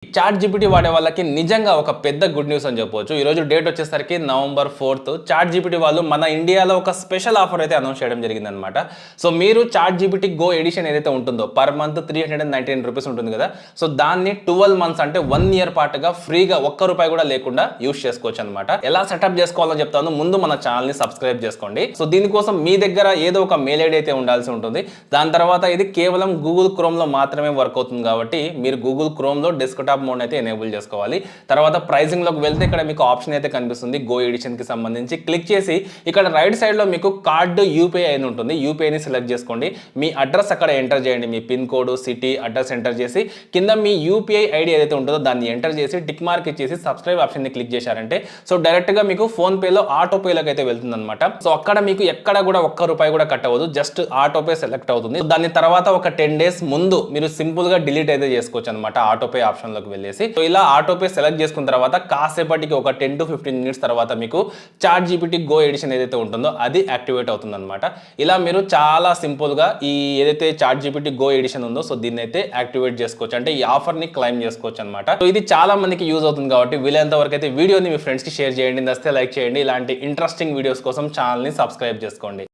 Chat GPT వాడే వాళ్ళకి నిజంగా ఒక పెద్ద గుడ్ న్యూస్ అని చెప్పొచ్చు. ఈరోజు డేట్ వచ్చేసరికి నవంబర్ 4th. చాట్ జీపీటీ వాళ్ళు మన ఇండియాలో ఒక స్పెషల్ ఆఫర్ అయితే అనౌన్స్ చేయడం జరిగిందనమాట. సో మీరు చాట్ జీపీటీ గో ఎడిషన్ ఏదైతే ఉంటుందో పర్ మంత్ 399 రూపీస్ ఉంటుంది కదా. సో దాన్ని 12 మంత్స్ అంటే 1 ఇయర్ పాటుగా ఫ్రీగా ₹1 కూడా లేకుండా యూస్ చేసుకోవచ్చు అనమాట. ఎలా సెటప్ చేసుకోవాలని చెప్తాను. ముందు మన ఛానల్ని సబ్స్క్రైబ్ చేసుకోండి. సో దీనికోసం మీ దగ్గర ఏదో ఒక మెయిల్ ఐడి అయితే ఉండాల్సి ఉంటుంది. దాని తర్వాత ఇది కేవలం గూగుల్ క్రోమ్లో మాత్రమే వర్క్ అవుతుంది కాబట్టి మీరు గూగుల్ క్రోమ్లో డెస్క్టాప్ మోడ్ అయితే ఎనేబుల్ చేసుకోవాలి. తర్వాత ప్రైజింగ్ లోకి వెళ్తే ఇక్కడ మీకు ఆప్షన్ అయితే కనిపిస్తుంది గో ఎడిషన్ కి సంబంధించి. క్లిక్ చేసి ఇక్కడ రైట్ సైడ్ లో మీకు కార్డు యూపీఐ అని ఉంటుంది. యూపీఐని సెలెక్ట్ చేసుకోండి. మీ అడ్రస్ అక్కడ ఎంటర్ చేయండి. మీ pin code, city, address enter చేసి కింద మీ యూపీఐ ఐడి ఏదైతే ఉంటుందో దాన్ని ఎంటర్ చేసి టిక్ మార్క్ ఇచ్చేసి సబ్స్క్రైబ్ ఆప్షన్ ని క్లిక్ చేశారంటే సో డైరెక్ట్ గా మీకు ఫోన్ పేలో ఆటో పేలోకి అయితే వెళ్తుంది అనమాట. సో అక్కడ మీకు ఎక్కడ కూడా ₹1 కూడా కట్ అవ్వదు. జస్ట్ ఆటో పే సెలెక్ట్ అవుతుంది. దాని తర్వాత ఒక 10 days ముందు మీరు సింపుల్ గా డిలీట్ అయితే చేసుకోవచ్చు అనమాట ఆటో పే ఆప్షన్ లోకి వెళ్ళేసి. సో ఇలా ఆటో పే సెలెక్ట్ చేసుకున్న తర్వాత కాసేపటికి ఒక 10 to 15 minutes తర్వాత మీకు చాట్ జీపీటీ గో ఎడిషన్ ఏదైతే ఉంటుందో అది యాక్టివేట్ అవుతుంది అనమాట. ఇలా మీరు చాలా సింపుల్ గా ఈ ఏదైతే చాట్ జీపీటీ గో ఎడిషన్ ఉందో సో దీన్ని అయితే యాక్టివేట్ చేసుకోవచ్చు. అంటే ఈ ఆఫర్ ని క్లైమ్ చేసుకోవచ్చు అనమాట. సో ఇది చాలా మందికి యూజ్ అవుతుంది కాబట్టి వీలైనంత వరకు అయితే వీడియోని మీ ఫ్రెండ్స్ కి షేర్ చేయండి. నచ్చితే లైక్ చేయండి. ఇలాంటి ఇంట్రెస్టింగ్ వీడియోస్ కోసం ఛానల్ ని సబ్స్క్రైబ్ చేసుకోండి.